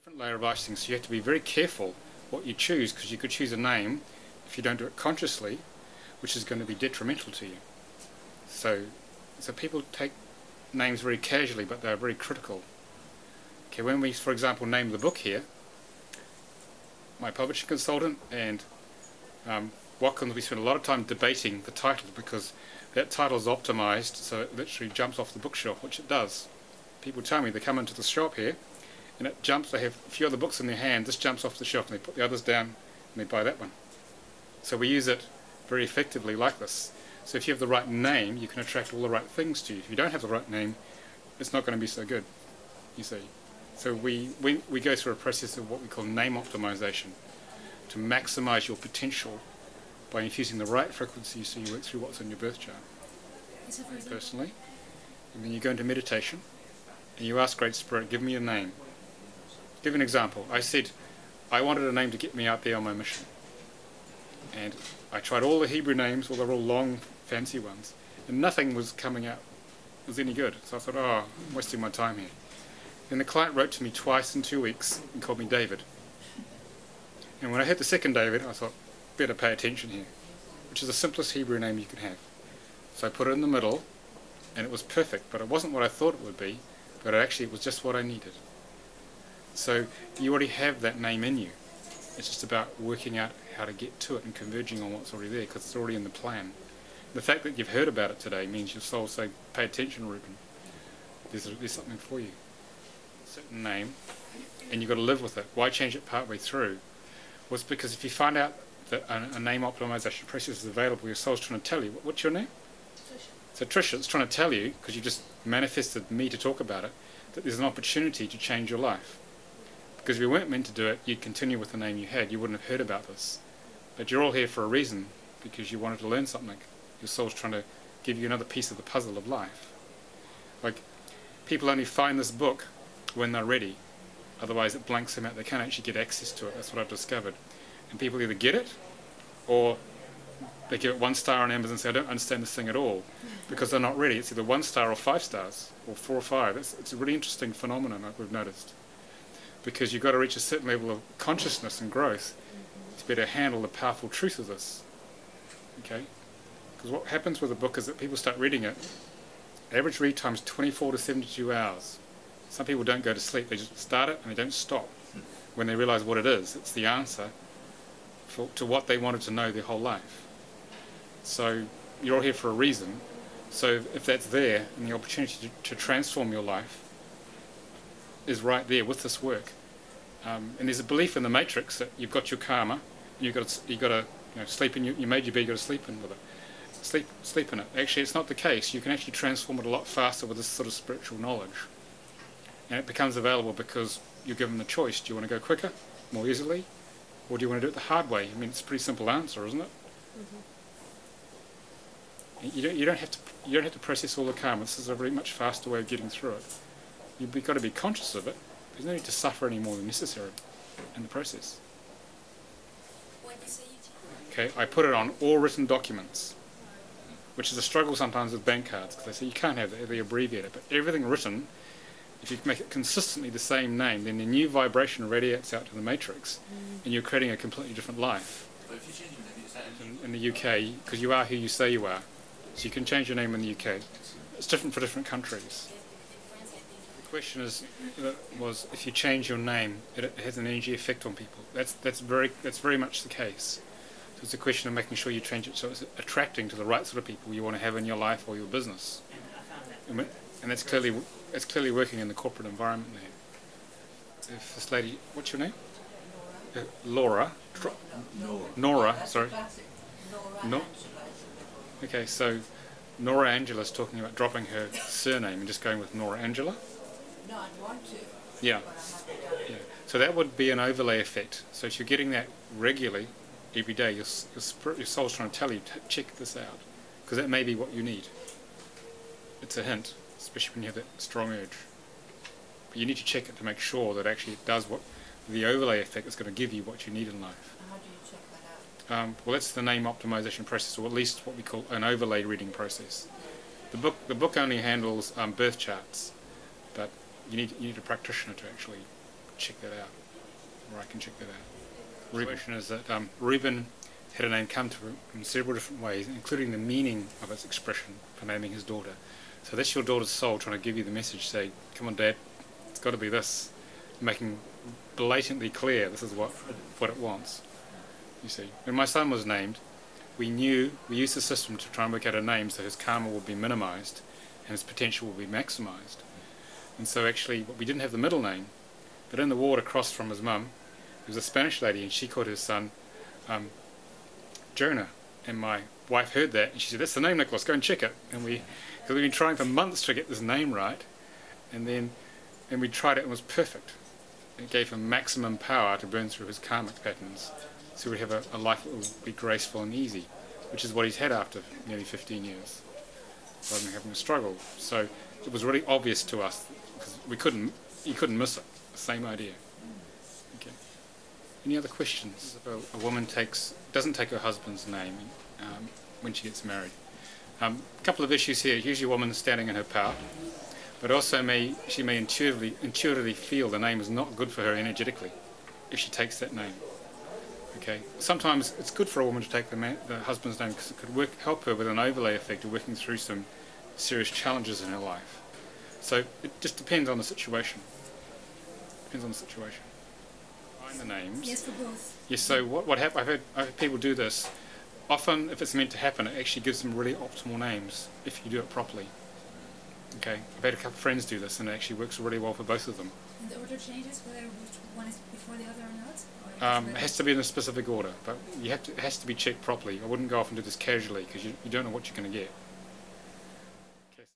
different layer of icing, so you have to be very careful what you choose, because you could choose a name, if you don't do it consciously, which is going to be detrimental to you. So people take names very casually, but they're very critical. Okay, when we, for example, name the book here, my publishing consultant and Watkins, we spent a lot of time debating the title, because that title is optimized so it literally jumps off the bookshelf, which it does. People tell me they come into the shop here and it jumps, they have a few other books in their hand, this jumps off the shelf and they put the others down and they buy that one. So we use it very effectively like this. So if you have the right name, you can attract all the right things to you. If you don't have the right name, it's not going to be so good, you see. So we go through a process of what we call name optimization to maximize your potential by infusing the right frequency, so you work through what's in your birth chart personally. And then you go into meditation and you ask Great Spirit, give me a name. Give an example. I said I wanted a name to get me out there on my mission, and I tried all the Hebrew names, well, they're all long fancy ones, and nothing was coming out, was any good. So I thought, oh, I'm wasting my time here. Then the client wrote to me twice in 2 weeks and called me David. And when I heard the second David, I thought, better pay attention here, which is the simplest Hebrew name you could have. So I put it in the middle, and it was perfect, but it wasn't what I thought it would be, but it was just what I needed. So you already have that name in you. It's just about working out how to get to it and converging on what's already there, because it's already in the plan. The fact that you've heard about it today means your soul say, pay attention, Reuben. There's something for you. A certain name, and you've got to live with it. Why change it partway through? Well, it's because if you find out that a name optimization process is available, your soul's trying to tell you. What's your name? Tricia. So Tricia, it's trying to tell you, because you just manifested me to talk about it, that there's an opportunity to change your life. Because if you weren't meant to do it, you'd continue with the name you had. You wouldn't have heard about this. But you're all here for a reason, because you wanted to learn something. Your soul's trying to give you another piece of the puzzle of life. Like, people only find this book when they're ready. Otherwise it blanks them out. They can't actually get access to it. That's what I've discovered. And people either get it, or they give it 1 star on Amazon and say, I don't understand this thing at all, because they're not ready. It's either 1 star or 5 stars, or 4 or 5. It's a really interesting phenomenon that we've noticed. Because you've got to reach a certain level of consciousness and growth to be able to handle the powerful truth of this. Okay? Because what happens with a book is that people start reading it, average read time is 24 to 72 hours. Some people don't go to sleep, they just start it and they don't stop when they realize what it is. It's the answer to what they wanted to know their whole life. So you're all here for a reason. So if that's there, and the opportunity to transform your life is right there with this work. And there's a belief in the matrix that you've got your karma, and you've got to sleep in. You made your bed, you've got to sleep in with it. Sleep in it. Actually, it's not the case. You can actually transform it a lot faster with this sort of spiritual knowledge. And it becomes available because you're given the choice. Do you want to go quicker, more easily, or do you want to do it the hard way? I mean, it's a pretty simple answer, isn't it? Mm-hmm. You don't have to process all the karma. This is a very much faster way of getting through it. You've got to be conscious of it. There's no need to suffer any more than necessary in the process. Okay, I put it on all written documents, which is a struggle sometimes with bank cards, because they say you can't have that, they abbreviate it. But everything written, if you make it consistently the same name, then the new vibration radiates out to the matrix, and you're creating a completely different life. In the UK, because you are who you say you are, so you can change your name in the UK. It's different for different countries. The question was if you change your name, it has an energy effect on people. That's very much the case. So it's a question of making sure you change it so it's attracting to the right sort of people you want to have in your life or your business. And that's clearly working in the corporate environment there. If this lady, what's your name? Laura. Nora. Sorry. No. Okay, so Nora Angela's talking about dropping her surname and just going with Nora Angela. No, I'd want to. Yeah. So that would be an overlay effect. So if you're getting that regularly, every day, your soul's trying to tell you, check this out, because that may be what you need. It's a hint, especially when you have that strong urge. But you need to check it to make sure that actually it does what the overlay effect is going to give you what you need in life. How do you check that out? Well, that's the name optimization process, or at least what we call an overlay reading process. The book only handles birth charts, but you need a practitioner to actually check that out, or I can check that out. The question is that Reuben had a name come to him in several different ways, including the meaning of its expression for naming his daughter. So that's your daughter's soul trying to give you the message, say, come on Dad, it's got to be this, making blatantly clear this is what it wants. You see, when my son was named, we used the system to try and work out a name so his karma would be minimized and his potential would be maximized. And so actually, we didn't have the middle name, but in the ward across from his mum, there was a Spanish lady, and she called his son Jonah. And my wife heard that, and she said, "That's the name, Nicolas. Go and check it." And because we've been trying for months to get this name right, and we tried it, and it was perfect. It gave him maximum power to burn through his karmic patterns, so we'd have a life that would be graceful and easy, which is what he's had after nearly 15 years, rather than having a struggle. So it was really obvious to us because you couldn't miss it. Same idea. Okay. Any other questions? If a woman doesn't take her husband's name when she gets married. A couple of issues here. Usually a woman standing in her power, but also she may intuitively feel the name is not good for her energetically if she takes that name. Okay. Sometimes it's good for a woman to take the husband's name because it could help her with an overlay effect of working through some serious challenges in her life. So it just depends on the situation. Depends on the situation. Find the names. Yes, for both. Yes. So what happens? I've had people do this. Often, if it's meant to happen, it actually gives them really optimal names if you do it properly. Okay. I've had a couple of friends do this, and it actually works really well for both of them. And the order changes whether which one is before the other or not? It has to be in a specific order, but it has to be checked properly. I wouldn't go off and do this casually because you don't know what you're going to get.